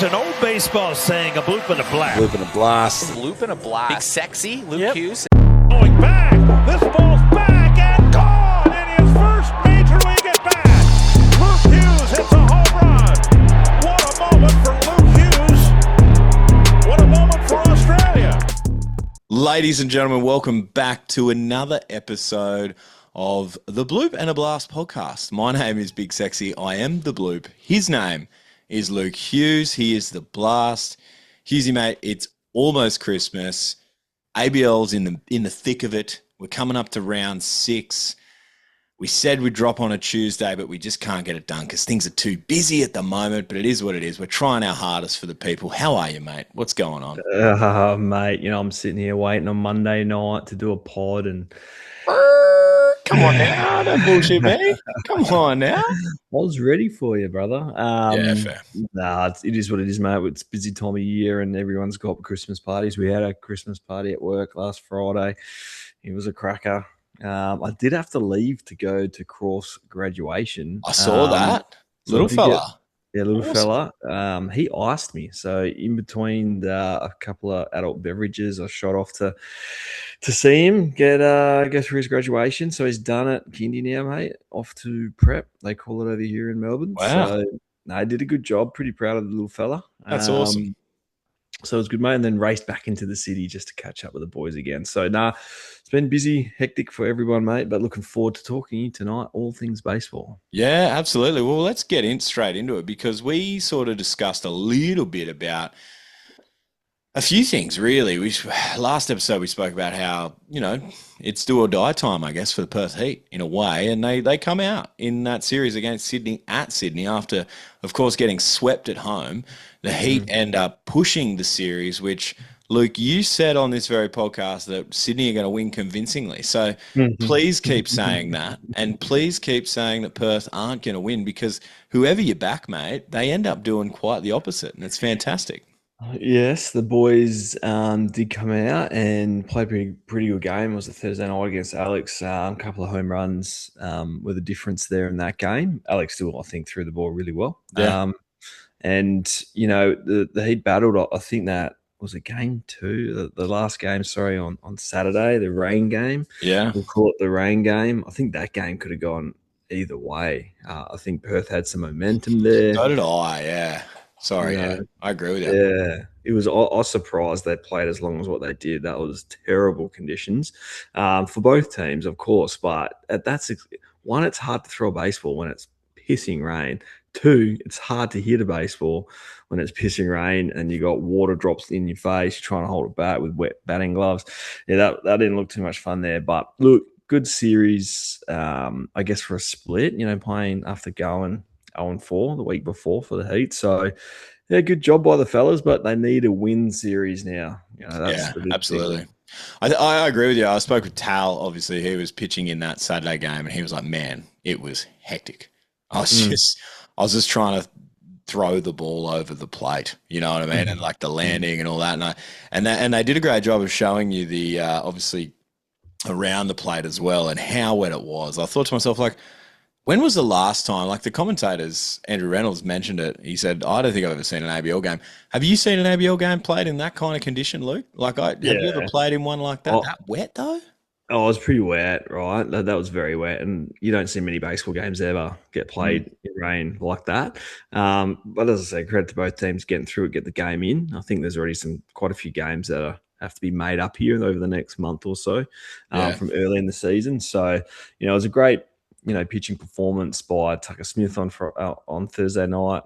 An old baseball saying, a bloop and a blast. Bloop and a blast. Bloop and a blast. Big Sexy, Luke Hughes. Going back. This ball's back and gone in his first major league at bat. Luke Hughes hits a home run. What a moment for Luke Hughes. What a moment for Australia. Ladies and gentlemen, welcome back to another episode of the Bloop and a Blast podcast. My name is Big Sexy. I am the Bloop. His name is Luke Hughes. He is the Blast. Hughesy, mate, it's almost Christmas. ABL's in the thick of it. We're coming up to round 6. We said we'd drop on a Tuesday, but we just can't get it done because things are too busy at the moment, but it is what it is. We're trying our hardest for the people. How are you, mate? What's going on? Mate, I'm sitting here waiting on Monday night to do a pod and... Come on now, don't bullshit me. Come on now. I was ready for you, brother. Yeah, fair. Nah, it is what it is, mate. It's a busy time of year and everyone's got Christmas parties. We had a Christmas party at work last Friday. It was a cracker. I did have to leave to go to Cross graduation. I saw that. Little fella. Little fella. He iced me. So in between a couple of adult beverages, I shot off to see him go through his graduation. So he's done it. Kindy now, mate. Off to prep. They call it over here in Melbourne. Wow. So he did a good job. Pretty proud of the little fella. That's awesome. So it was good, mate. And then raced back into the city just to catch up with the boys again. So it's been busy, hectic for everyone, mate. But looking forward to talking to you tonight, all things baseball. Yeah, absolutely. Well, let's get straight into it because we sort of discussed a little bit about a few things, really. Last episode we spoke about how, it's do or die time, I guess, for the Perth Heat in a way. And they come out in that series against Sydney at Sydney after, of course, getting swept at home. The Heat end up pushing the series, which, Luke, you said on this very podcast that Sydney are going to win convincingly. So please keep saying that. And please keep saying that Perth aren't going to win because whoever you back, mate, they end up doing quite the opposite. And it's fantastic. Yes, the boys did come out and play pretty good game. It was a Thursday night against Alex. A couple of home runs were the difference there in that game. Alex still, I think, threw the ball really well. Yeah. The Heat battled. I think that was a game 2, the last game, on Saturday, the rain game. Yeah. We'll call it the rain game. I think that game could have gone either way. I think Perth had some momentum there. So did I, yeah. Sorry, I agree with you. Yeah, it was. I was surprised they played as long as what they did. That was terrible conditions for both teams, of course. But that's one. It's hard to throw a baseball when it's pissing rain. 2, it's hard to hit a baseball when it's pissing rain and you got water drops in your face. You're trying to hold it back with wet batting gloves. Yeah, that didn't look too much fun there. But look, good series. I guess for a split. Playing after going 0-4 the week before for the Heat. So, yeah, good job by the fellas, but they need a win series now. That's the big absolutely. thing. I agree with you. I spoke with Tal, obviously. He was pitching in that Saturday game, and he was like, man, it was hectic. I was just trying to throw the ball over the plate, you know what I mean? And like the landing and all that. And they did a great job of showing you the, obviously, around the plate as well and how wet it was. I thought to myself, like, when was the last time, like the commentators, Andrew Reynolds mentioned it. He said, I don't think I've ever seen an ABL game. Have you seen an ABL game played in that kind of condition, Luke? Have you ever played in one like that? That wet, though? Oh, it was pretty wet, right? That was very wet. And you don't see many baseball games ever get played in rain like that. But as I say, credit to both teams getting through it, get the game in. I think there's already quite a few games that have to be made up here over the next month or so from early in the season. So, it was a great pitching performance by Tucker Smith on Thursday night.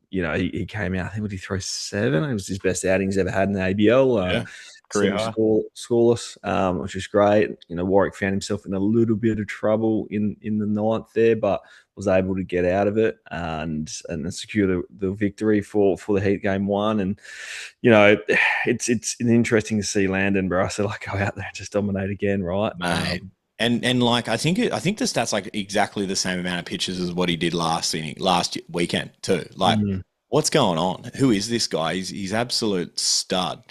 He came out, I think, would he throw 7? It was his best outing he's ever had in the ABL. Scoreless, which is great. Warwick found himself in a little bit of trouble in the ninth there, but was able to get out of it and secure the victory for the Heat game 1. And it's interesting to see Landon Barassa go out there and just dominate again, right? Mate. And like I think the stats like exactly the same amount of pitches as what he did last weekend too. Like, what's going on? Who is this guy? He's absolute stud.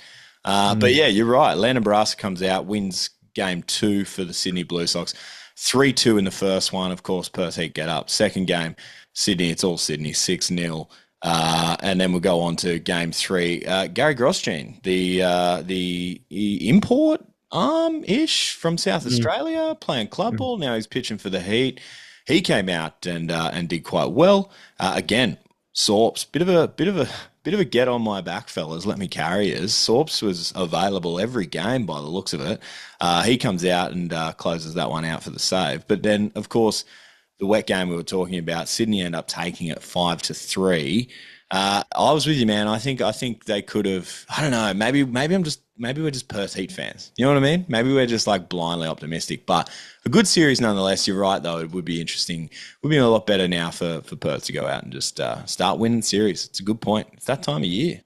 But yeah, you're right. Landon Barassa comes out, wins game 2 for the Sydney Blue Sox. 3-2 in the first one. Of course, Perth Heat get up. Second game, Sydney. It's all Sydney. 6-0. And then we'll go on to game 3. Gary Grosjean, the import arm-ish from South Australia, playing club ball. Now he's pitching for the Heat. He came out and did quite well. Again, Sorps, bit of a get on my back, fellas. Let me carry us. Sorps was available every game by the looks of it. He comes out and closes that one out for the save. But then, of course, the wet game we were talking about, Sydney end up taking it 5-3. I was with you, man. I think they could have. I don't know. Maybe we're just Perth Heat fans. You know what I mean? Maybe we're just like blindly optimistic. But a good series nonetheless. You're right, though. It would be interesting. It would be a lot better now for Perth to go out and just start winning series. It's a good point. It's that time of year.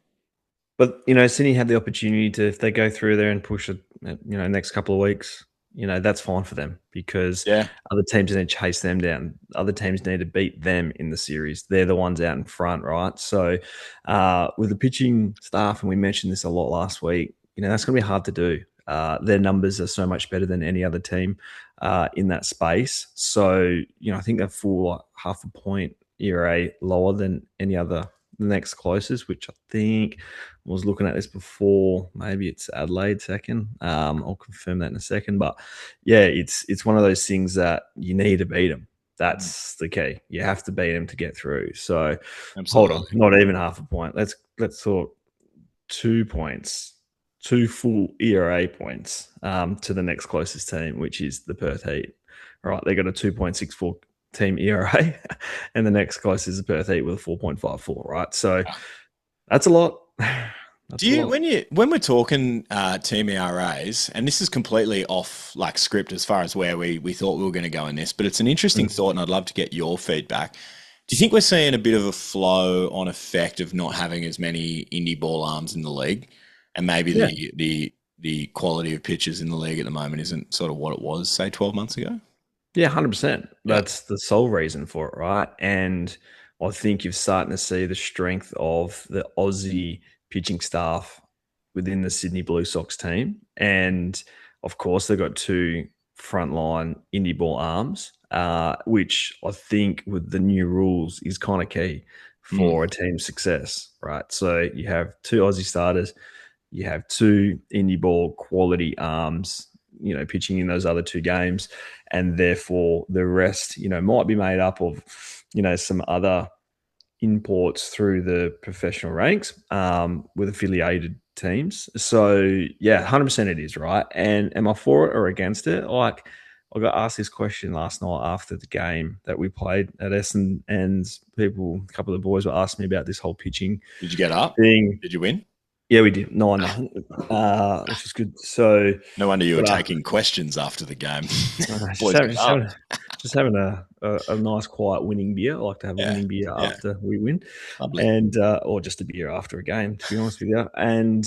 But Sydney had the opportunity to, if they go through there and push it, next couple of weeks, that's fine for them, because other teams need to chase them down. Other teams need to beat them in the series. They're the ones out in front, right? So with the pitching staff, and we mentioned this a lot last week, that's going to be hard to do. Their numbers are so much better than any other team in that space. So, I think they're full half a point ERA lower than any other, the next closest, which I think was looking at this before. Maybe it's Adelaide second. I'll confirm that in a second. But yeah, it's one of those things that you need to beat them. That's the key. You have to beat them to get through. So Absolutely. Hold on, not even half a point. Let's talk 2 points, 2 full ERA points to the next closest team, which is the Perth Heat. Right, they got a 2.64 team ERA, and the next closest is the Perth Heat with a 4.54. Right, so that's a lot. When we're talking team ERAs, and this is completely off like script as far as where we thought we were going to go in this, but it's an interesting thought, and I'd love to get your feedback. Do you think we're seeing a bit of a flow on effect of not having as many indie ball arms in the league, and maybe the quality of pitches in the league at the moment isn't sort of what it was, say, 12 months ago? Yeah, 100%. That's the sole reason for it, right? And I think you're starting to see the strength of the Aussie pitching staff within the Sydney Blue Sox team. And, of course, they've got 2 frontline indie ball arms, which I think with the new rules is kind of key for a team's success, right? So you have 2 Aussie starters, you have 2 indie ball quality arms, pitching in those other 2 games, and therefore the rest, might be made up of, some other imports through the professional ranks with affiliated teams. So yeah, 100% it is, right? And am I for it or against it? Like, I got asked this question last night after the game that we played at Essendon, and a couple of the boys were asking me about this whole pitching. Did you get up? Thing. Did you win? Yeah, we did 9-0, which is good. So no wonder you were taking questions after the game. Just having a nice, quiet winning beer. I like to have a winning beer after we win. Lovely. And or just a beer after a game, to be honest with you. And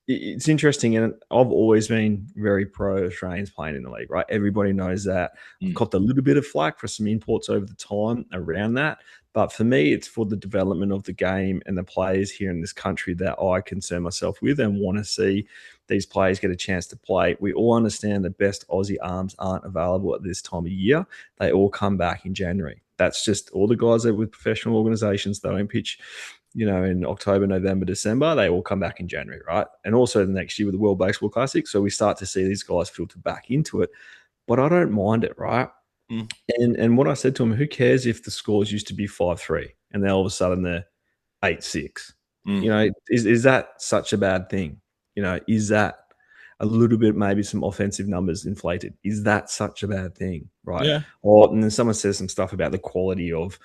it's interesting, and I've always been very pro Australians playing in the league, right? Everybody knows that. I've copped a little bit of flack for some imports over the time around that. But for me, it's for the development of the game and the players here in this country that I concern myself with and want to see these players get a chance to play. We all understand the best Aussie arms aren't available at this time of year. They all come back in January. That's just all the guys that with professional organisations that don't pitch, in October, November, December. They all come back in January, right? And also the next year with the World Baseball Classic. So we start to see these guys filter back into it. But I don't mind it, right? And what I said to him, who cares if the scores used to be 5-3 and then all of a sudden they're 8-6? Is that such a bad thing? Is that a little bit, maybe some offensive numbers inflated? Is that such a bad thing? Right. Yeah. And then someone says some stuff about the quality of,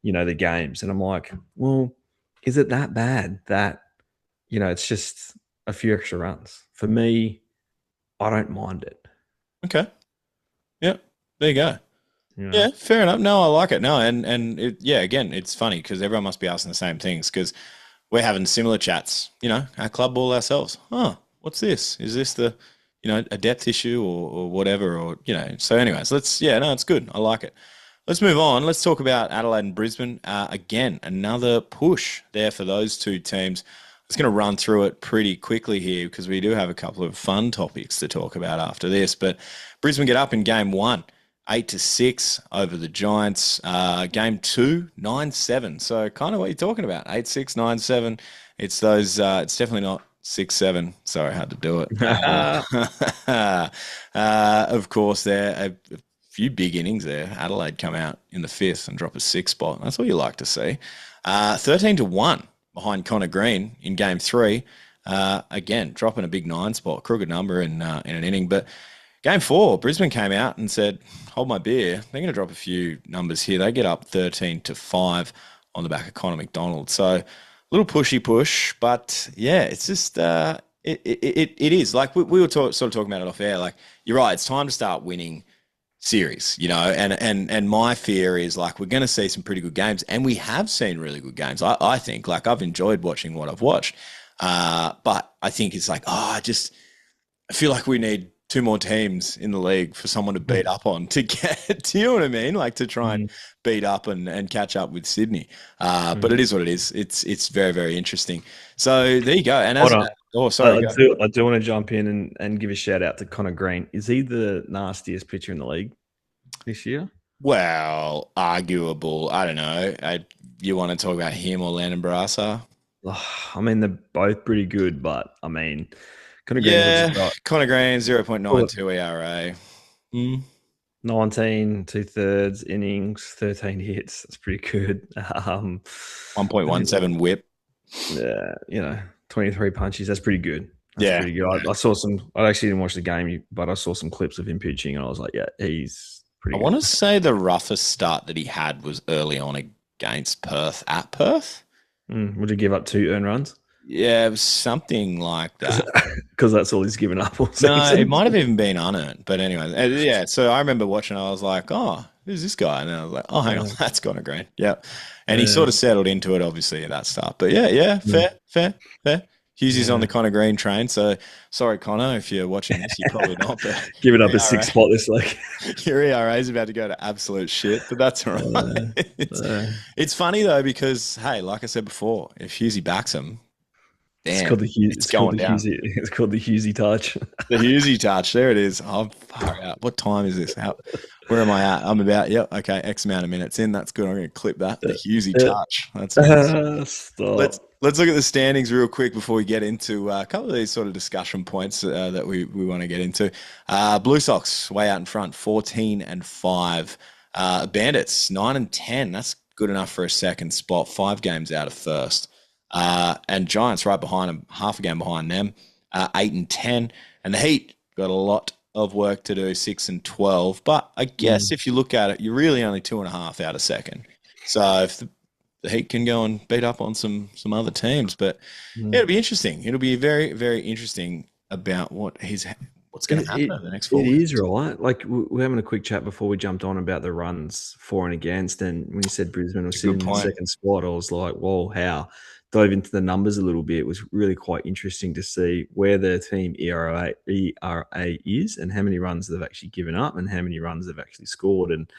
the games. And I'm like, well, is it that bad that, it's just a few extra runs? For me, I don't mind it. Okay. Yeah. There you go. Yeah, fair enough. No, I like it. No, and again, it's funny because everyone must be asking the same things because we're having similar chats, our club ball ourselves. Oh, what's this? Is this the, a depth issue or whatever, or, so anyways, it's good. I like it. Let's move on. Let's talk about Adelaide and Brisbane. Again, another push there for those 2 teams. I'm just going to run through it pretty quickly here because we do have a couple of fun topics to talk about after this, but Brisbane get up in game 1. 8-6 over the Giants. Game 2, 9-7. So kind of what you're talking about. 8-6, 9-7. It's those. It's definitely not 6-7. Sorry, I had to do it. Of course, there a few big innings there. Adelaide come out in the 5th and drop a 6 spot. That's what you like to see. 13-1 behind Connor Green in Game 3. Again, dropping a big 9 spot, crooked number in an inning. But Game 4, Brisbane came out and said, hold my beer. They're going to drop a few numbers here. They get up 13-5 on the back of Connor McDonald. So a little pushy push, but yeah, it's just it is like we were sort of talking about it off air. Like, you're right, it's time to start winning series, and my fear is, like, we're going to see some pretty good games, and we have seen really good games. I think, like, I've enjoyed watching what I've watched, but I think it's like, I feel like we need 2 more teams in the league for someone to beat up on to get, do you know what I mean? Like, to try and beat up and catch up with Sydney. But it is what it is. It's very, very interesting. So there you go. And as, sorry, I do want to jump in and give a shout out to Connor Green. Is he the nastiest pitcher in the league this year? Well, arguable. I don't know. You want to talk about him or Landon Barassa? I mean, they're both pretty good, but I mean, Connor Green, 0.92 ERA. 19 2/3 innings, 13 hits. That's pretty good. 1.17 whip. Yeah, 23 punches. That's pretty good. That's pretty good. I saw some. I actually didn't watch the game, but I saw some clips of him pitching, and I was like, yeah, he's pretty good. I want to say the roughest start that he had was early on against Perth at Perth. Would you give up 2 earned runs? Yeah, it was something like that. Because that's all he's given up all season. No, it might have even been unearned. But anyway, yeah. So I remember watching, I was like, oh, who's this guy? And then I was like, oh, hang on, that's Connor Green. Yeah. And he sort of settled into it, obviously, at that start. But yeah, fair. Hughesy's on the Connor Green train. So sorry, Connor, if you're watching this, you're probably not. But give it up a 6 spot this week. Your ERA is about to go to absolute shit, but that's all right. It's funny, though, because, hey, like I said before, if Hughesy backs him, damn, it's going down. It's called the Hughesy touch. The Hughesy touch. There it is. Oh, far out. What time is this? Where am I at? I'm about, okay, X amount of minutes in. That's good. I'm going to clip that. The Hughesy touch. That's nice. Stop. Let's look at the standings real quick before we get into a couple of these sort of discussion points that we want to get into. Blue Sox way out in front, 14-5. Bandits 9-10. That's good enough for a second spot. 5 games out of first. And Giants right behind them, half a game behind them, 8-10. And the Heat got a lot of work to do, 6-12. But I guess if you look at it, you're really only 2.5 out of second. So if the Heat can go and beat up on some other teams, but it'll be interesting. It'll be very, very interesting about what's going to happen over the next 4 weeks. It is, right? Like, we're having a quick chat before we jumped on about the runs for and against, and when you said Brisbane was sitting in the second spot, I was like, whoa, how? Dove into the numbers a little bit. It was really quite interesting to see where their team ERA is and how many runs they've actually given up and how many runs they've actually scored. And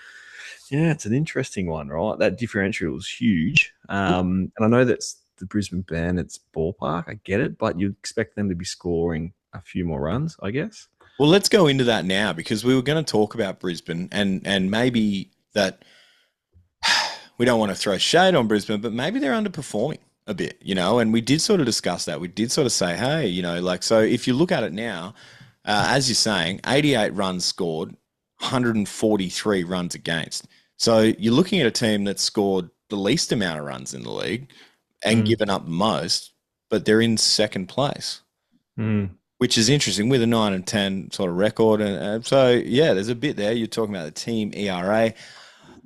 yeah, it's an interesting one, right? That differential is huge. And I know that's the Brisbane Bandits ballpark. I get it, but you expect them to be scoring a few more runs, I guess. Well, let's go into that now, because we were going to talk about Brisbane and maybe that we don't want to throw shade on Brisbane, but maybe they're underperforming a bit, and we did sort of discuss that. We did sort of say, hey, so if you look at it now, as you're saying, 88 runs scored, 143 runs against. So you're looking at a team that scored the least amount of runs in the league and given up the most, but they're in second place, which is interesting with a 9-10 sort of record. And so, yeah, there's a bit there. You're talking about the team ERA.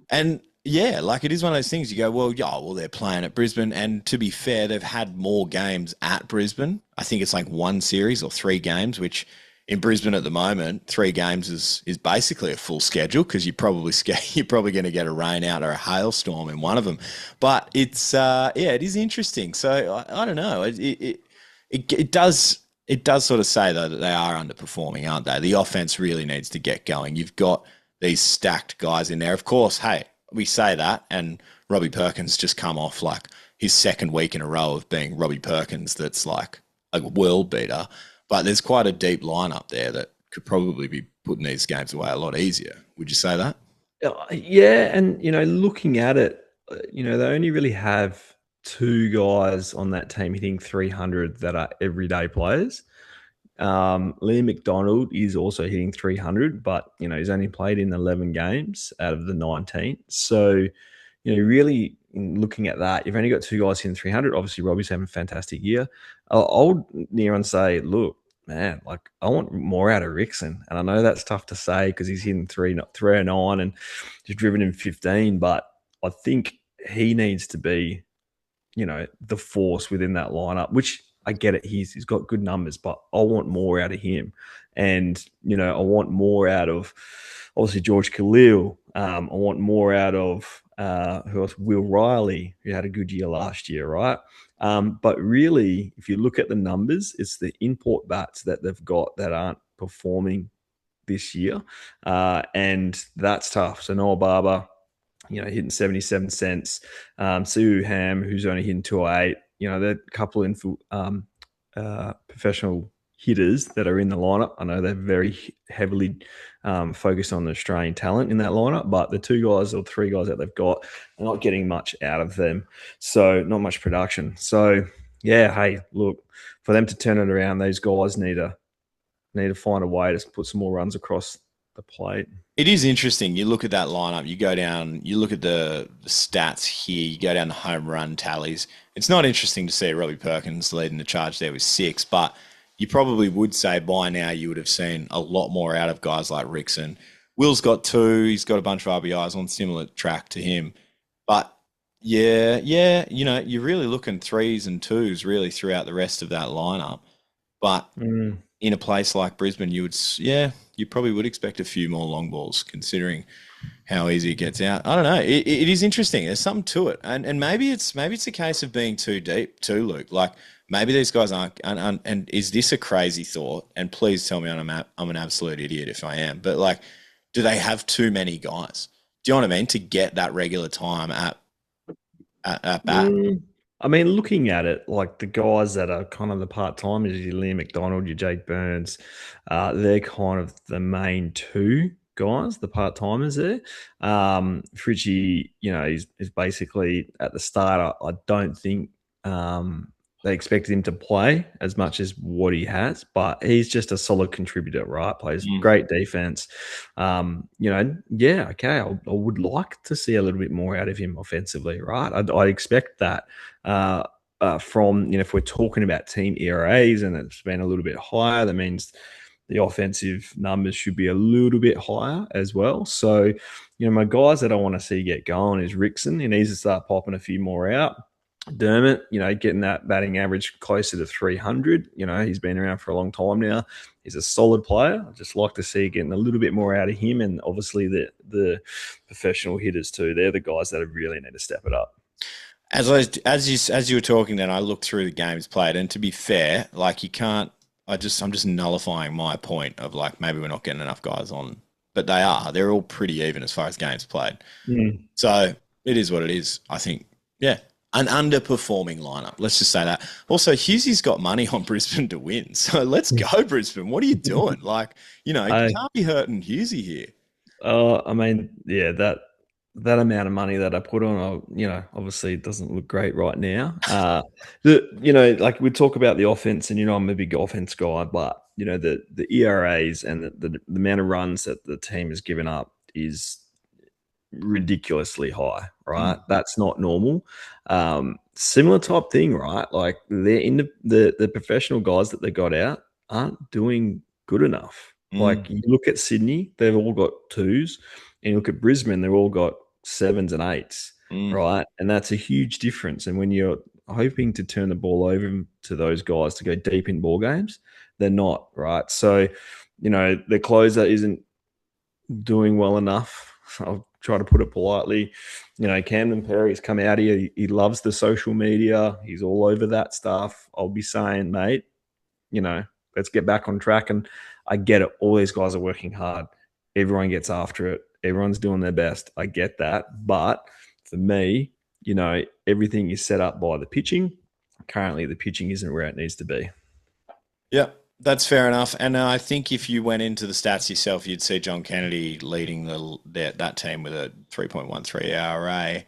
And yeah, like, it is one of those things you go, well, they're playing at Brisbane. And to be fair, they've had more games at Brisbane. I think it's like 1 series or 3 games, which in Brisbane at the moment, 3 games is basically a full schedule, because you're probably going to get a rain out or a hailstorm in one of them. But it's, it is interesting. So I don't know. It does sort of say, though, that they are underperforming, aren't they? The offense really needs to get going. You've got these stacked guys in there. Of course, hey, we say that, and Robbie Perkins just come off like his second week in a row of being Robbie Perkins. That's like a world beater, but there's quite a deep lineup there that could probably be putting these games away a lot easier. Would you say that? Yeah, and looking at it, they only really have two guys on that team hitting 300 that are everyday players. Liam McDonald is also hitting 300, but he's only played in 11 games out of the 19. So, really looking at that, you've only got two guys hitting 300. Obviously, Robbie's having a fantastic year. I'll near and say, look, man, like I want more out of Rickson, and I know that's tough to say because he's hitting 309 and he's driven in 15, but I think he needs to be the force within that lineup, which I get it. He's got good numbers, but I want more out of him. And, I want more out of obviously George Khalil. I want more out of who else? Will Riley, who had a good year last year, right? But really, if you look at the numbers, it's the import bats that they've got that aren't performing this year. And that's tough. So Noah Barber, hitting 77 cents. Siu Ham, who's only hitting 208. They're a couple of professional hitters that are in the lineup. I know they're very heavily focused on the Australian talent in that lineup, but the two guys or three guys that they've got are not getting much out of them. So not much production. So yeah, hey, look, for them to turn it around, those guys need to find a way to put some more runs across the plate. It is interesting. You look at that lineup, you go down, you look at the stats here, you go down the home run tallies. It's not interesting to see Robbie Perkins leading the charge there with 6, but you probably would say by now you would have seen a lot more out of guys like Rickson. Will's got 2, he's got a bunch of RBIs on similar track to him. But yeah, you're really looking 3s and 2s really throughout the rest of that lineup. But in a place like Brisbane, you probably would expect a few more long balls considering how easy it gets out. I don't know. It is interesting. There's something to it. And maybe it's a case of being too deep too, Luke. Like maybe these guys aren't, and is this a crazy thought? And please tell me I'm an absolute idiot if I am. But like, do they have too many guys? Do you know what I mean? To get that regular time at bat. I mean, looking at it, like the guys that are kind of the part-timers, your Liam McDonald, your Jake Burns, they're kind of the main two guys, the part-timers there. Fritchie, is basically at the start. I don't think they expected him to play as much as what he has, but he's just a solid contributor, right? Plays great defense. Okay, I would like to see a little bit more out of him offensively, right? I expect that from, if we're talking about team ERAs and it's been a little bit higher, that means the offensive numbers should be a little bit higher as well. So, my guys that I want to see get going is Rickson. He needs to start popping a few more out. Dermott, getting that batting average closer to 300. He's been around for a long time now. He's a solid player. I'd just like to see getting a little bit more out of him, and obviously the professional hitters too. They're the guys that really need to step it up. As you were talking, then I looked through the games played, and to be fair, like you can't. I'm just nullifying my point of like maybe we're not getting enough guys on, but they are. They're all pretty even as far as games played. So it is what it is. I think, yeah. An underperforming lineup. Let's just say that. Also, Hughesy's got money on Brisbane to win. So let's go, Brisbane. What are you doing? Like, you can't be hurting Hughesy here. I mean, yeah, that amount of money that I put on, obviously it doesn't look great right now. Like we talk about the offense, and I'm a big offense guy, but the ERAs and the amount of runs that the team has given up is ridiculously high, right? That's not normal. Similar type thing, right? Like they're in the professional guys that they got out aren't doing good enough. Like you look at Sydney, they've all got 2s, and you look at Brisbane, they've all got 7s and 8s, right? And that's a huge difference. And when you're hoping to turn the ball over to those guys to go deep in ball games, they're not, right? So, the closer isn't doing well enough. I'll try to put it politely. Camden Perry's come out here. He loves the social media. He's all over that stuff. I'll be saying, mate, let's get back on track. And I get it. All these guys are working hard. Everyone gets after it. Everyone's doing their best. I get that. But for me, everything is set up by the pitching. Currently, the pitching isn't where it needs to be. Yeah. that's fair enough. And I think if you went into the stats yourself, you'd see John Kennedy leading that team with a 3.13 ERA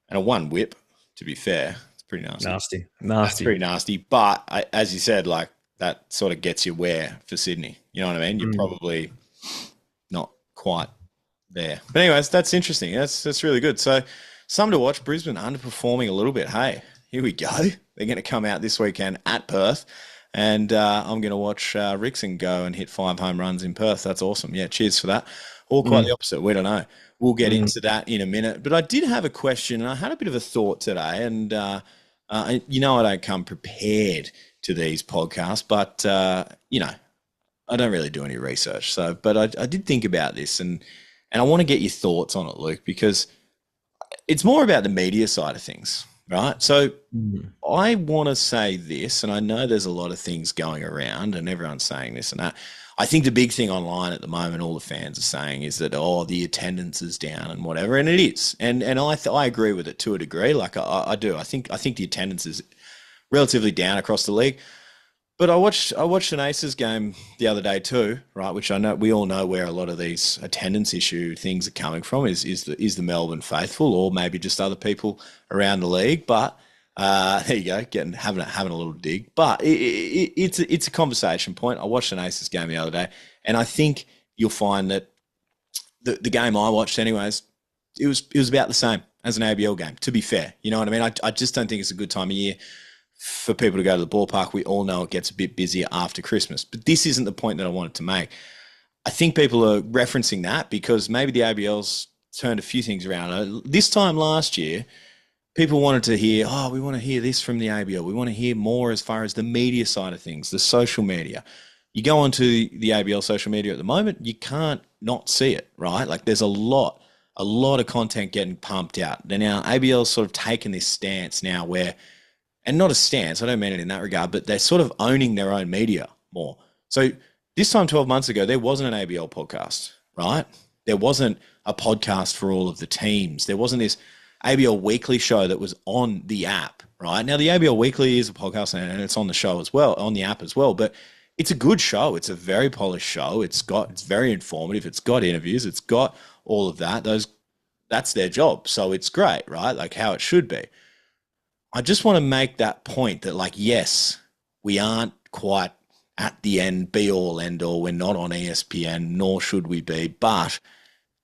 and a one whip. To be fair, it's pretty nasty. Nasty. That's pretty nasty. But as you said, like that sort of gets you where for Sydney. You know what I mean? You're probably not quite there. But anyways, that's interesting. That's really good. So something to watch. Brisbane underperforming a little bit. Hey, here we go. They're going to come out this weekend at Perth. And I'm going to watch Rickson go and hit 5 home runs in Perth. That's awesome. Yeah, cheers for that. Or quite the opposite. We don't know. We'll get into that in a minute. But I did have a question, and I had a bit of a thought today. And, I don't come prepared to these podcasts, but, I don't really do any research. But I did think about this, and I want to get your thoughts on it, Luke, because it's more about the media side of things. Right. So I want to say this, and I know there's a lot of things going around and everyone's saying this and that. I think the big thing online at the moment, all the fans are saying is that, the attendance is down and whatever. And it is. And I agree with it to a degree. Like I do. I think the attendance is relatively down across the league. But I watched an Aces game the other day too, right? Which I know we all know where a lot of these attendance issue things are coming from is the Melbourne faithful, or maybe just other people around the league. But there you go, having a little dig. But it's a conversation point. I watched an Aces game the other day, and I think you'll find that the game I watched, anyways, it was about the same as an ABL game. To be fair, you know what I mean. I just don't think it's a good time of year for people to go to the ballpark. We all know it gets a bit busier after Christmas. But this isn't the point that I wanted to make. I think people are referencing that because maybe the ABL's turned a few things around. This time last year, people wanted to hear, we want to hear this from the ABL. We want to hear more as far as the media side of things, the social media. You go onto the ABL social media at the moment, you can't not see it, right? Like there's a lot of content getting pumped out. Now, ABL's sort of taken this stance now where, and not a stance, I don't mean it in that regard, but they're sort of owning their own media more. So this time 12 months ago, there wasn't an ABL podcast, right? There wasn't a podcast for all of the teams. There wasn't this ABL Weekly show that was on the app, right? Now, the ABL Weekly is a podcast and it's on the show as well, on the app as well, but it's a good show. It's a very polished show. It's very informative. It's got interviews. It's got all of that. That's their job. So it's great, right? Like how it should be. I just want to make that point that, like, yes, we aren't quite at the end, be all, end all. We're not on ESPN, nor should we be. But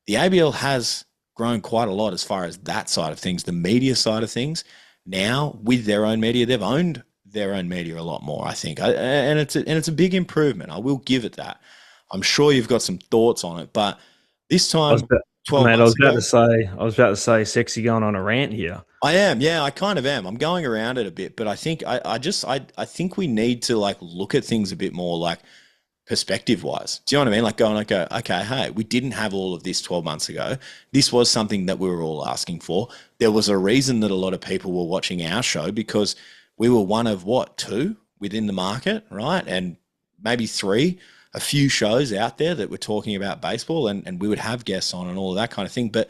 the ABL has grown quite a lot as far as that side of things, the media side of things. Now, with their own media, they've owned their own media a lot more, I think. And it's a big improvement. I will give it that. I'm sure you've got some thoughts on it. But this time, 12 months I was about to say, sexy going on a rant here. I am, yeah, I kind of am. I'm going around it a bit, but I think I think we need to like look at things a bit more like perspective wise. Do you know what I mean? Like okay, hey, we didn't have all of this 12 months ago. This was something that we were all asking for. There was a reason that a lot of people were watching our show because we were one of two within the market, right? And maybe three, a few shows out there that were talking about baseball and we would have guests on and all of that kind of thing. But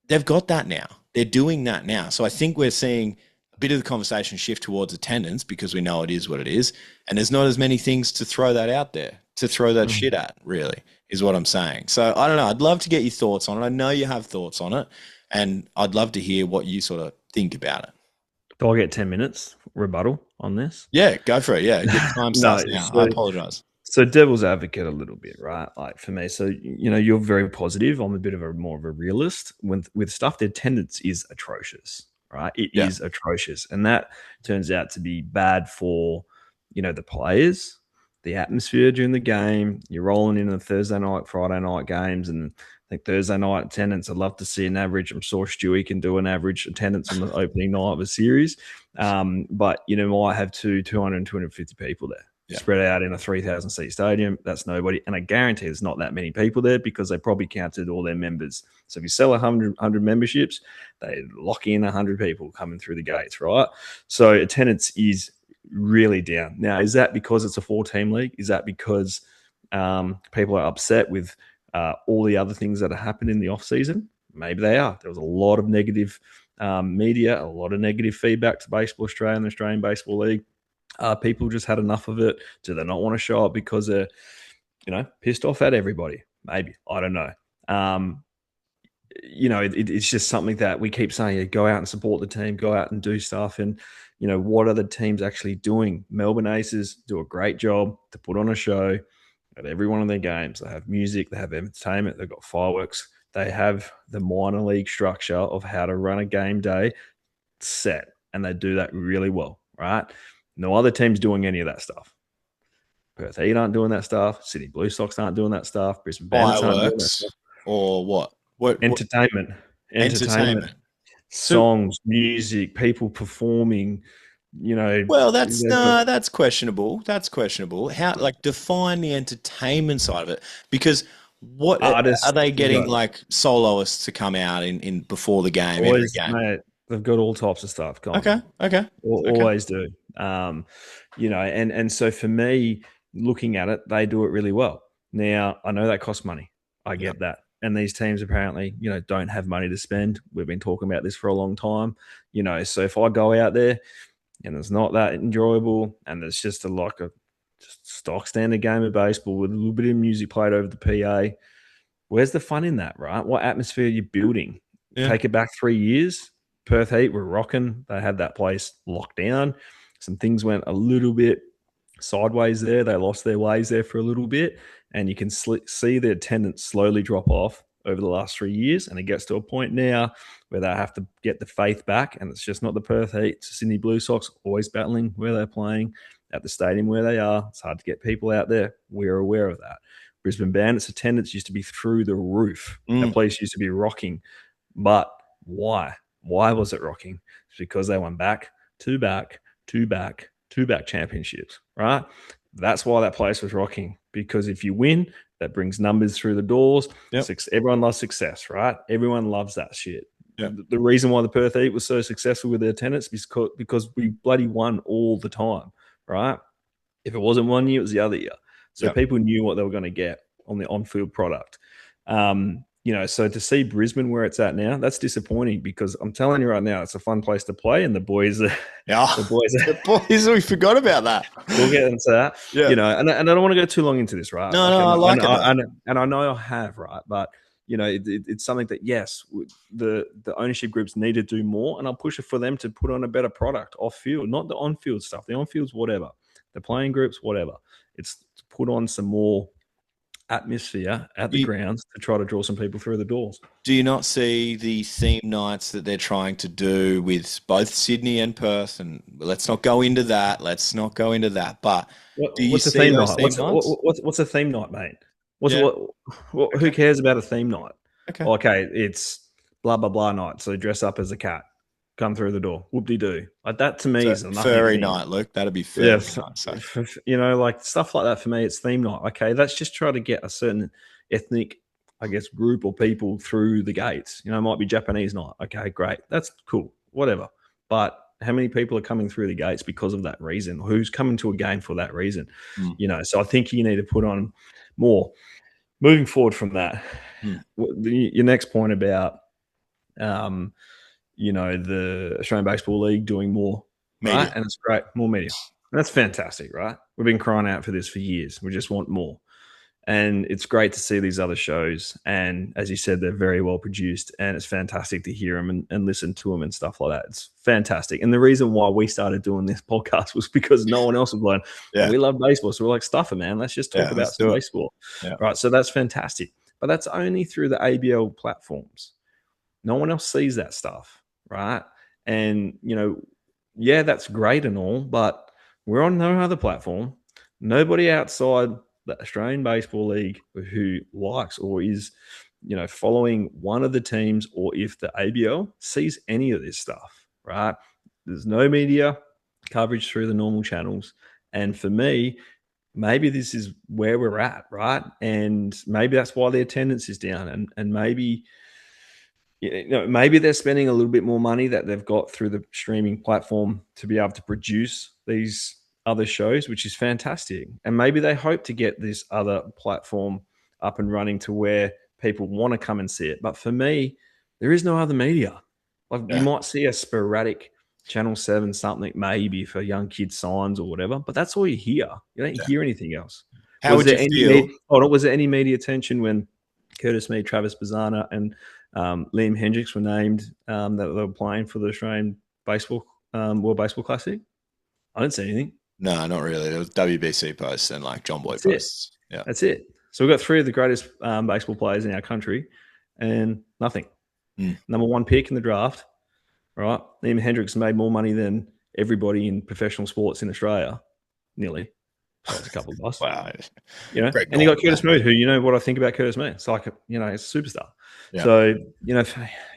they've got that now. They're doing that now. So I think we're seeing a bit of the conversation shift towards attendance because we know it is what it is. And there's not as many things to throw that out there, to throw that shit at, really, is what I'm saying. So I don't know. I'd love to get your thoughts on it. I know you have thoughts on it. And I'd love to hear what you sort of think about it. Do I get 10 minutes rebuttal on this? Yeah, go for it. Yeah, good time starts now. I apologize. So devil's advocate a little bit, right? Like for me, so you're very positive. I'm a bit of more of a realist. With stuff, the attendance is atrocious, right? It is atrocious, and that turns out to be bad for the players, the atmosphere during the game. You're rolling in the Thursday night, Friday night games, and I think Thursday night attendance, I'd love to see an average. I'm sure Stewie can do an average attendance on the opening night of a series, but might have 200, 250 people there. Yeah. Spread out in a 3,000 seat stadium. That's nobody. And I guarantee there's not that many people there because they probably counted all their members. So if you sell 100 memberships, they lock in 100 people coming through the gates, right? So attendance is really down. Now, is that because it's a 4-team league? Is that because people are upset with all the other things that have happened in the off season? Maybe they are. There was a lot of negative media, a lot of negative feedback to Baseball Australia and the Australian Baseball League. People just had enough of it. Do they not want to show up because they're, pissed off at everybody? Maybe. I don't know. It's just something that we keep saying, go out and support the team, go out and do stuff. And, what are the teams actually doing? Melbourne Aces do a great job to put on a show at every one of their games. They have music, they have entertainment, they've got fireworks. They have the minor league structure of how to run a game day set, and they do that really well, right? No other team's doing any of that stuff. Perth Heat aren't doing that stuff. Sydney Blue Sox aren't doing that stuff. Brisbane Bandits aren't doing that stuff. Or what? Entertainment. Songs, music, people performing, Well, that's questionable. That's questionable. How, define the entertainment side of it? Because what artists are they getting, soloists to come out in before the game? Always, every game? Mate, they've got all types of stuff. Okay. Always do. And so for me, looking at it, they do it really well. Now, I know that costs money. I get that. And these teams apparently, don't have money to spend. We've been talking about this for a long time. So if I go out there and it's not that enjoyable and it's just a stock standard game of baseball with a little bit of music played over the PA, where's the fun in that, right? What atmosphere are you building? Yeah. Take it back 3 years. Perth Heat were rocking. They had that place locked down. Some things went a little bit sideways there. They lost their ways there for a little bit. And you can see the attendance slowly drop off over the last 3 years. And it gets to a point now where they have to get the faith back. And it's just not the Perth Heat. It's the Sydney Blue Sox always battling where they're playing at the stadium where they are. It's hard to get people out there. We're aware of that. Brisbane Bandits attendance used to be through the roof. That place used to be rocking. But why? Why was it rocking? It's because they won back-to-back championships, right? That's why that place was rocking. Because if you win, that brings numbers through the doors. Yep. Everyone loves success, right? Everyone loves that shit. Yep. The reason why the Perth Heat was so successful with their attendance is because we bloody won all the time, right? If it wasn't 1 year, it was the other year. So people knew what they were going to get on the on-field product. So to see Brisbane where it's at now, that's disappointing because I'm telling you right now, it's a fun place to play, and the boys we forgot about that. We'll get into that. Yeah. And I don't want to go too long into this, right? No, I like it. And I know I have, right? But it's something that the ownership groups need to do more, and I'll push it for them to put on a better product off field, not the on field stuff. The on field's whatever, the playing groups whatever. It's to put on some more atmosphere at the grounds to try to draw some people through the doors. Do you not see the theme nights that they're trying to do with both Sydney and Perth? And let's not go into that. But what's a theme night? What's a theme night, mate? Who cares about a theme night? Okay, it's blah blah blah night. So dress up as a cat, come through the door, whoop-de-doo. Like that to me is a furry night, Luke. That'd be furry night. So. Stuff like that for me, it's theme night. Okay, let's just try to get a certain ethnic, group or people through the gates. It might be Japanese night. Okay, great. That's cool. Whatever. But how many people are coming through the gates because of that reason? Who's coming to a game for that reason? So I think you need to put on more. Moving forward from that, your next point about the Australian Baseball League doing more media. Right? And it's great, more media. And that's fantastic, right? We've been crying out for this for years. We just want more. And it's great to see these other shows. And as you said, they're very well produced. And it's fantastic to hear them and listen to them and stuff like that. It's fantastic. And the reason why we started doing this podcast was because no one else was like, we love baseball. So we're like, stuff it, man. Let's just talk about some baseball. Yeah. Right. So that's fantastic. But that's only through the ABL platforms. No one else sees that stuff. Right. And, that's great and all, but we're on no other platform. Nobody outside the Australian Baseball League who likes or is, following one of the teams, or if the ABL sees any of this stuff, right? There's no media coverage through the normal channels. And for me, maybe this is where we're at, right? And maybe that's why the attendance is down. And maybe... maybe they're spending a little bit more money that they've got through the streaming platform to be able to produce these other shows, which is fantastic. And maybe they hope to get this other platform up and running to where people want to come and see it. But for me, there is no other media. You might see a sporadic Channel 7 something maybe for young kids signs or whatever, but that's all you hear. You don't hear anything else. How would you feel? Was there any media attention when Curtis Mead, Travis Bazana, and Liam Hendricks were named that they were playing for the Australian baseball World Baseball Classic? I didn't see anything. No, not really. There was WBC posts and like John Boy posts. Yeah, that's it. So we've got 3 of the greatest baseball players in our country, and nothing. Number 1 pick in the draft, right? Liam Hendricks made more money than everybody in professional sports in Australia, nearly. That's a couple of us. Wow. And you got Curtis Mead, who, you know what I think about Curtis Mead. It's like, it's a superstar. Yeah. So,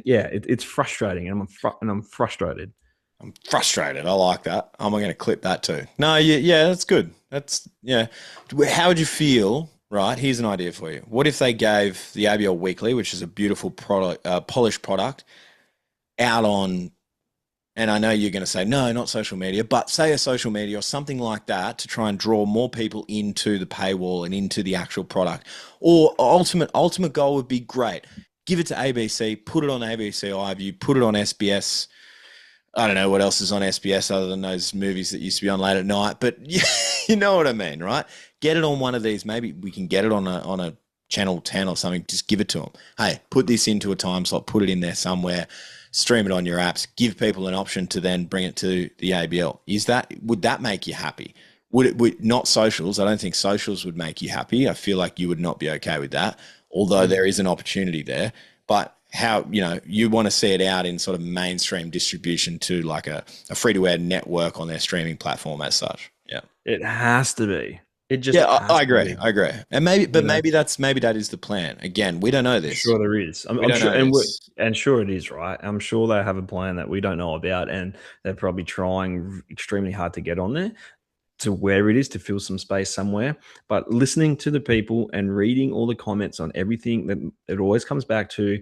it's frustrating, and I'm frustrated. I'm frustrated. I like that. I'm going to clip that too. No, yeah, that's good. How would you feel? Right, here's an idea for you. What if they gave the ABL Weekly, which is a beautiful product, polished product, out on, and I know you're going to say, no, not social media, but say a social media or something like that to try and draw more people into the paywall and into the actual product. Or ultimate goal would be great. Give it to ABC, put it on ABC iView, put it on SBS. I don't know what else is on SBS other than those movies that used to be on late at night, but you know what I mean, right? Get it on one of these. Maybe we can get it on a channel 10 or something. Just give it to them. Hey, put this into a time slot, put it in there somewhere, stream it on your apps, give people an option to then bring it to the ABL. Would that make you happy? Would not socials? I don't think socials would make you happy. I feel like you would not be okay with that, although there is an opportunity there. But how, you want to see it out in sort of mainstream distribution to like a free-to-air network on their streaming platform as such. Yeah. It has to be. I agree. And maybe that is the plan. Again, we don't know this. I'm sure there is. I'm sure, sure it is, right? I'm sure they have a plan that we don't know about, and they're probably trying extremely hard to get on there to where it is, to fill some space somewhere. But listening to the people and reading all the comments on everything, that it always comes back to,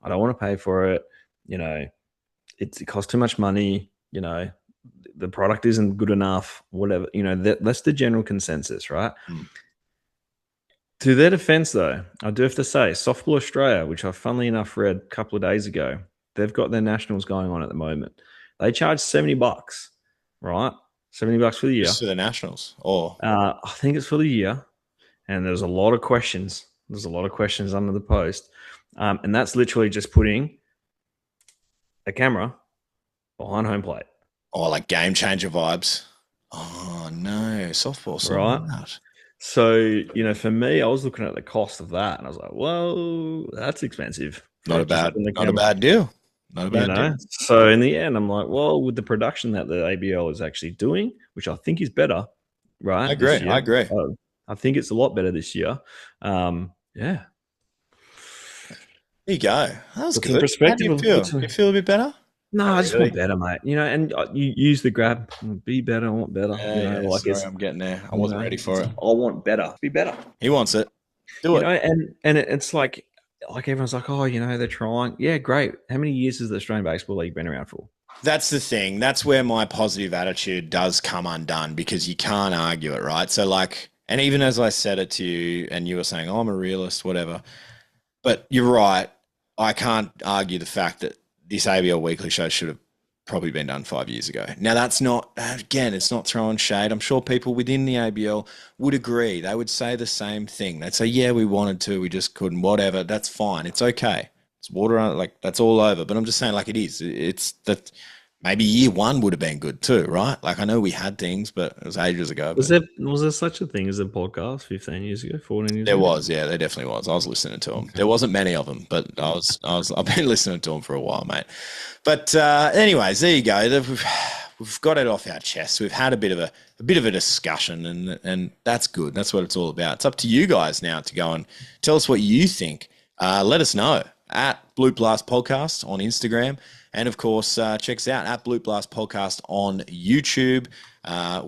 I don't want to pay for it. It costs too much money. The product isn't good enough, whatever, that's the general consensus, right? To their defense, though, I do have to say, Softball Australia, which I funnily enough read a couple of days ago, they've got their nationals going on at the moment. They charge $70, right? $70 for the year. Just for the nationals? Or I think it's for the year. And there's a lot of questions. There's a lot of questions under the post. And that's literally just putting a camera behind home plate. Oh, like game changer vibes. Oh, no. Softball. Right. So, for me, I was looking at the cost of that and I was like, whoa, that's expensive. Not a bad deal. Not a bad deal. So in the end, I'm like, well, with the production that the ABL is actually doing, which I think is better, right? I agree. I think it's a lot better this year. Yeah. There you go. That was good. How do you feel? Do you feel a bit better? No, I just want better, mate. And you use the grab. Be better. I want better. Sorry, I'm getting there. I wasn't ready for it. I want better. Be better. He wants it. Do it. And it's like everyone's like, oh, they're trying. Yeah, great. How many years has the Australian Baseball League been around for? That's the thing. That's where my positive attitude does come undone, because you can't argue it, right? So and even as I said it to you and you were saying, oh, I'm a realist, whatever. But you're right. I can't argue the fact that this ABL Weekly show should have probably been done 5 years ago. Now, that's not, again, it's not throwing shade. I'm sure people within the ABL would agree. They would say the same thing. They'd say, yeah, we wanted to, we just couldn't, whatever. That's fine. It's okay. It's water on, that's all over. But I'm just saying, it is. It's that maybe year one would have been good too, right? I know we had things, but it was ages ago. Was there such a thing as a podcast 15 years ago, 14 years ago? There was, yeah, there definitely was. I was listening to them. Okay. There wasn't many of them, but I've been listening to them for a while, mate. But anyways, there you go. We've got it off our chest. We've had a bit of a discussion, and that's good. That's what it's all about. It's up to you guys now to go and tell us what you think. Let us know at Bloop Blast Podcast on Instagram. And, of course, check us out at Bloop Blast Podcast on YouTube.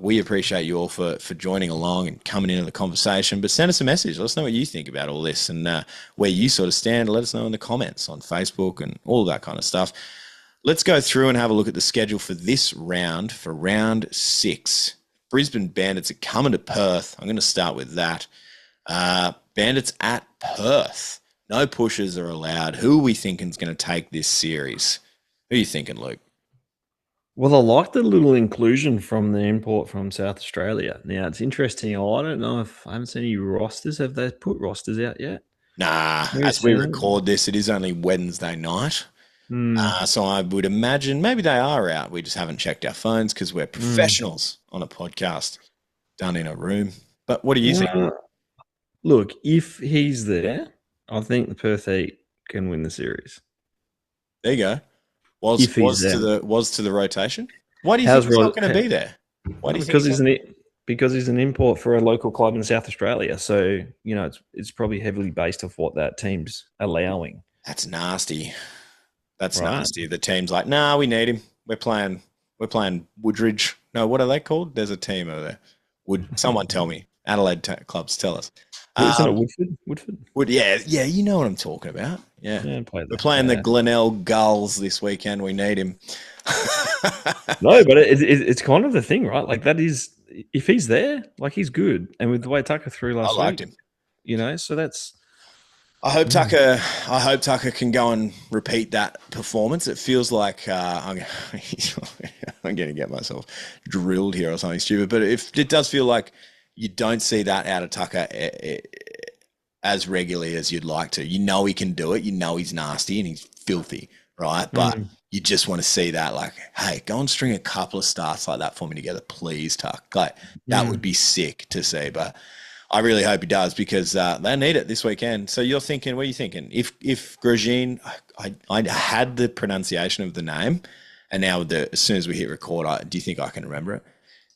We appreciate you all for joining along and coming into the conversation. But send us a message. Let us know what you think about all this and where you sort of stand. Let us know in the comments on Facebook and all that kind of stuff. Let's go through and have a look at the schedule for this round, for round 6. Brisbane Bandits are coming to Perth. I'm going to start with that. Bandits at Perth. No pushes are allowed. Who are we thinking is going to take this series? Who are you thinking, Luke? Well, I like the little inclusion from the import from South Australia. Now, it's interesting. I don't know if I haven't seen any rosters. Have they put rosters out yet? Nah, Maybe as we seen it. record this, it is only Wednesday night. Mm, So I would imagine maybe they are out. We just haven't checked our phones because we're professionals on a podcast done in a room. But what do you think? Look, if he's there, I think the Perth Heat can win the series. There you go. If he's there. Was to the rotation. Why do you How's think he's not Rod- going to be there? Why do you because think he's an import for a local club in South Australia. So, it's probably heavily based off what that team's allowing. That's nasty. That's Right. nasty. The team's like, nah, we need him. We're playing Woodridge. No, what are they called? There's a team over there. Someone tell me. Adelaide clubs tell us. Isn't it Woodford? Yeah, you know what I'm talking about. Yeah. We're playing the Glenelg Gulls this weekend. We need him. No, but it's kind of the thing, right? Like that is, if he's there, like he's good. And with the way Tucker threw last I liked week, him. So that's. I hope Tucker can go and repeat that performance. It feels like I'm going to get myself drilled here or something stupid, but it does feel like you don't see that out of Tucker as regularly as you'd like to. You know he can do it. You know he's nasty and he's filthy, right? But you just want to see that, like, hey, go and string a couple of starts like that for me together, please, Tuck. Like that would be sick to see, but. I really hope he does because they need it this weekend. So you're thinking, what are you thinking? If Grosjean, I had the pronunciation of the name, and now as soon as we hit record, do you think I can remember it?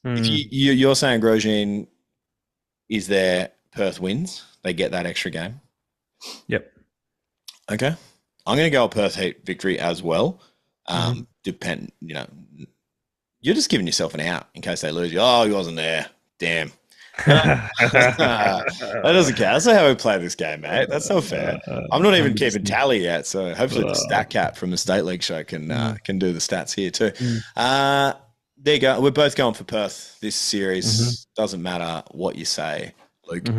If you're saying Grosjean is there, Perth wins, they get that extra game. Yep. Okay, I'm going to go a Perth Heat victory as well. You're just giving yourself an out in case they lose. He wasn't there. Damn. That doesn't count. That's not how we play this game, mate. That's not fair. I'm not even keeping tally yet, so hopefully the stat cat from the State League show can do the stats here too. There you go. We're both going for Perth this series. Doesn't matter what you say, Luke.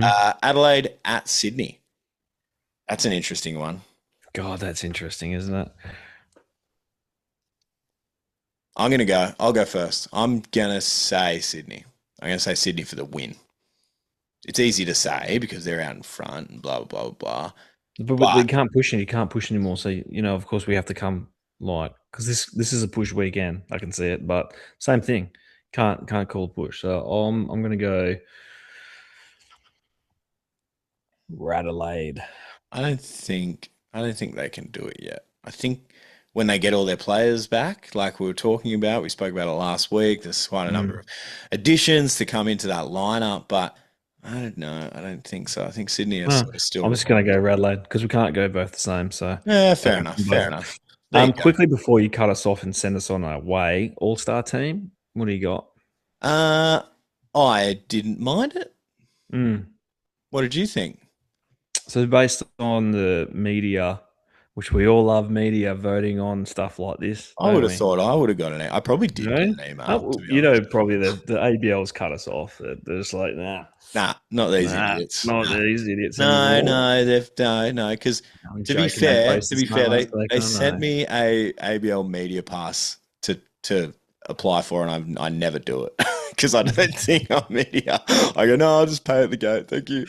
Adelaide at Sydney. That's an interesting one. God, that's interesting, isn't it? I'll go first. I'm going to say Sydney. I'm going to say Sydney for the win. It's easy to say because they're out in front and blah, blah, blah, blah. But they can't push any. You can't push anymore. So, of course we have to come because this is a push weekend. I can see it, but same thing. Can't call a push. So I'm going to go Adelaide. I don't think they can do it yet. I think when they get all their players back, like we were talking about, we spoke about it last week. There's quite a number of additions to come into that lineup, but I don't know. I don't think so. I think Sydney is still. I'm just going to go Adelaide because we can't go both the same. So yeah, fair enough. Fair enough. Quickly before you cut us off and send us on our way, All-Star team. What do you got? I didn't mind it. What did you think? So based on the media, which we all love media voting on stuff like this. I would have thought I would have got an email. I probably did get an email. Probably the ABL's cut us off. They're just like, nah, not these idiots. Not these idiots. No, because to be fair, they sent me a ABL media pass to apply for, and I never do it because I don't think I'm media. I go, no, I'll just pay at the gate. Thank you.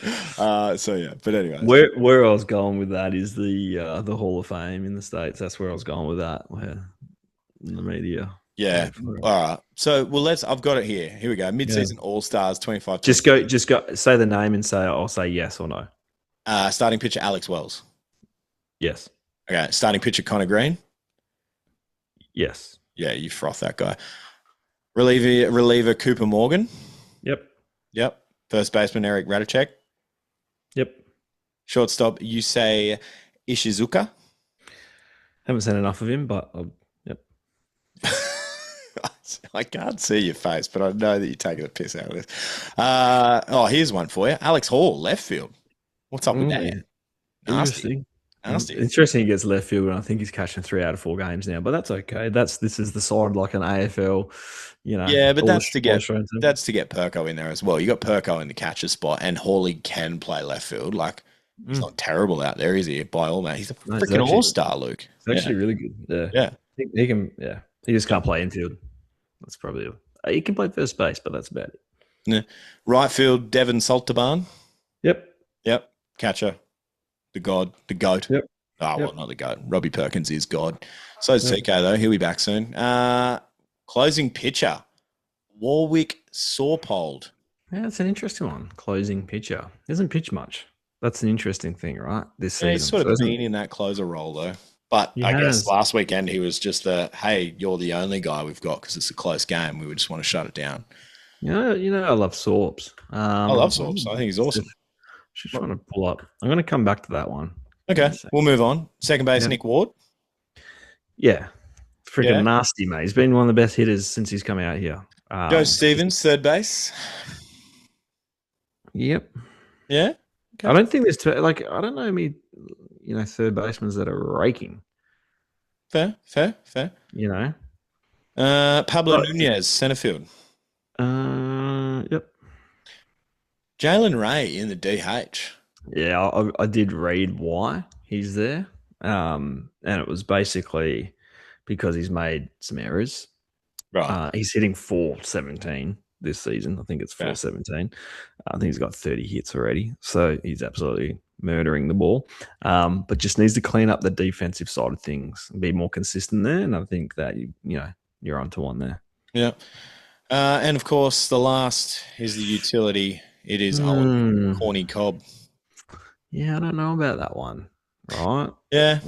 So yeah, but anyway, where I was going with that is the Hall of Fame in the States. That's where I was going with that. Where the media. Yeah. All right. So I've got it here. Here we go. Mid-season All-Stars 25. Just go. Say the name and I'll say yes or no. Starting pitcher Alex Wells. Yes. Okay. Starting pitcher Connor Green. Yes. Yeah, you froth that guy. Reliever Cooper Morgan. Yep. First baseman Eric Radicek. Yep. Shortstop Yusei Ishizuka. Haven't seen enough of him, but yep. I can't see your face, but I know that you're taking a piss out of this. Here's one for you. Alex Hall, left field. What's up with that? Nasty. Interesting he gets left field, and I think he's catching 3 out of 4 games now, but that's okay. This is the side like an AFL, Yeah, but that's to get Perko in there as well. You got Perko in the catcher spot, and Hawley can play left field. Like he's not terrible out there, is he? By all means, he's a freaking all-star, Luke. He's actually really good. Yeah. He can. Yeah, he just can't play infield. That's probably he can play first base, but that's about it. Yeah. Right field, Devon Saltaban. Yep. Catcher, the god, the goat. Yep. Oh, well, not the goat. Robbie Perkins is god. So is TK, though. He'll be back soon. Closing pitcher, Warwick Sawpold. Yeah, it's an interesting one. Closing pitcher. Doesn't pitch much. That's an interesting thing, right? This season. Yeah, he's sort of been in that closer role, though. But I guess last weekend he was just hey, you're the only guy we've got because it's a close game. We would just want to shut it down. You know, I love Sorps. I love Sorps. I think he's awesome. Just trying to pull up. I'm going to come back to that one. Okay, we'll move on. Second base, Nick Ward. Yeah. Freaking nasty, mate. He's been one of the best hitters since he's come out here. Joe Stevens, third base. Yep. Yeah. Okay. I don't think there's I don't know me, third basemen that are raking. Fair. Pablo Nunez, center field. Yep. Jalen Ray in the DH. Yeah, I did read why he's there. And it was basically because he's made some errors. Right. He's hitting 417 this season. I think it's 417. I think he's got 30 hits already. So he's absolutely murdering the ball. But just needs to clean up the defensive side of things and be more consistent there. And I think that you're onto one there. Yeah. And of course, the last is the utility. It is old Corny Cobb. Yeah, I don't know about that one. Right? Yeah.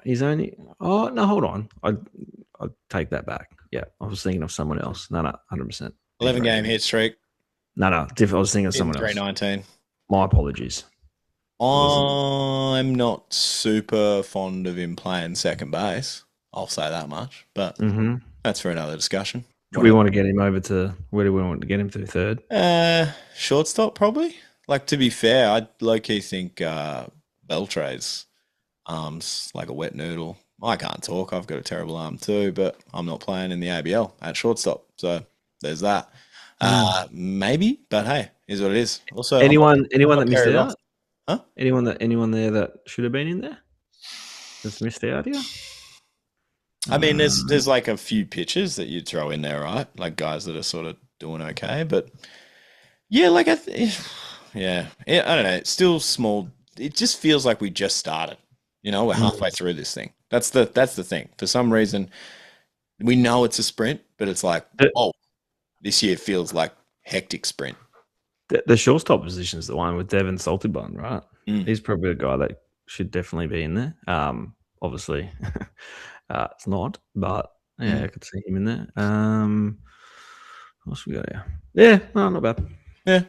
He's only. Oh no, hold on. I'll take that back. Yeah, I was thinking of someone else. No, 100%. 11-game hit streak. No. I was thinking of someone else. 319. My apologies. I'm not super fond of him playing second base. I'll say that much, but that's for another discussion. Do we want to get him over to where do we want to get him to? Third? Shortstop, probably. Like, to be fair, I low-key think Beltre's arm's like a wet noodle. I can't talk. I've got a terrible arm too, but I'm not playing in the ABL at shortstop. So there's that. Maybe, but hey, is what it is. Also, anyone that missed out? Huh? Anyone there that should have been in there? That's missed out here? I mean, there's like a few pitches that you'd throw in there, right? Like guys that are sort of doing okay, but yeah, like I don't know. It's still small. It just feels like we just started. We're halfway through this thing. That's the thing. For some reason, we know it's a sprint, but it's like, this year feels like hectic sprint. The shortstop position is the one with Devon Saltibun, right? He's probably a guy that should definitely be in there. Obviously, it's not, but yeah, I could see him in there. What else we got here? Yeah, no, not bad. Yeah,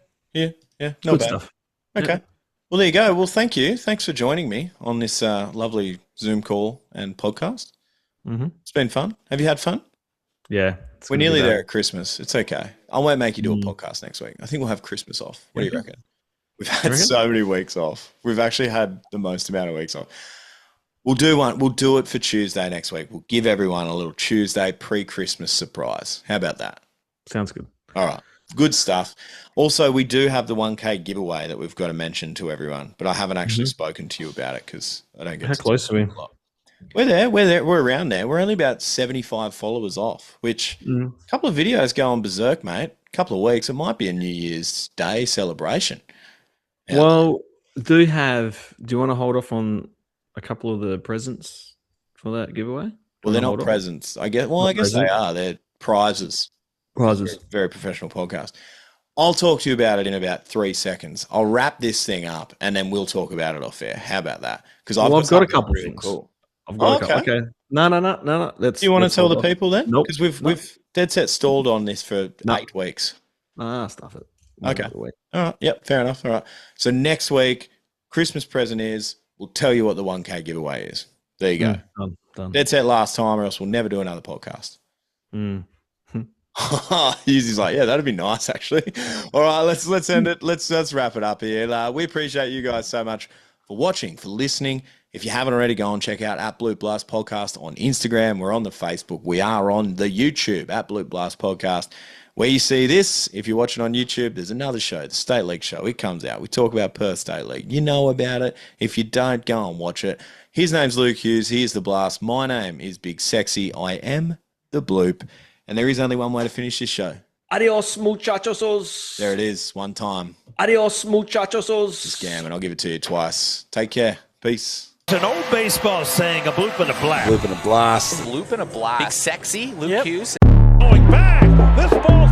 not good bad stuff. Okay. Yeah. Well, there you go. Well, thank you. Thanks for joining me on this lovely Zoom call and podcast. It's been fun. Have you had fun? Yeah. We're nearly there at Christmas. It's okay. I won't make you do a podcast next week. I think we'll have Christmas off. What do you reckon? We've had so many weeks off. We've actually had the most amount of weeks off. We'll do one. We'll do it for Tuesday next week. We'll give everyone a little Tuesday pre-Christmas surprise. How about that? Sounds good. All right. Good stuff. Also, we do have the 1K giveaway that we've got to mention to everyone, but I haven't actually spoken to you about it because I don't get How close are we? We're there. We're around there. We're only about 75 followers off, which a couple of videos going berserk, mate. A couple of weeks. It might be a New Year's Day celebration. Well, do you want to hold off on a couple of the presents for that giveaway? Well, they're not presents. I guess they are. They're prizes. Very professional podcast. I'll talk to you about it in about 3 seconds. I'll wrap this thing up and then we'll talk about it off air. How about that? Because I've got a couple things. Cool. I've got a couple. Okay. No. Do you want to tell the people then? Nope. Because we've dead set stalled on this for 8 weeks. Stuff it. Okay. All right. Yep. Fair enough. All right. So next week, Christmas present is we'll tell you what the 1K giveaway is. There you go. Done. Dead set last time, or else we'll never do another podcast. He's like, yeah, that'd be nice, actually. All right, let's end it. Let's wrap it up here. We appreciate you guys so much for watching, for listening. If you haven't already, go and check out at Bloop Blast Podcast on Instagram. We're on the Facebook. We are on the YouTube at Bloop Blast Podcast. Where you see this, if you're watching on YouTube, there's another show, the State League show. It comes out. We talk about Perth State League. You know about it. If you don't, go and watch it. His name's Luke Hughes. He is the Blast. My name is Big Sexy. I am the the Bloop. And there is only one way to finish this show. Adios, muchachosos. There it is, one time. Adios, muchachosos. Scam, and I'll give it to you twice. Take care. Peace. It's an old baseball saying, a bloop and a blast. Bloop and a blast. Bloop and a blast. Big Sexy, Luke Hughes. Going back, this ball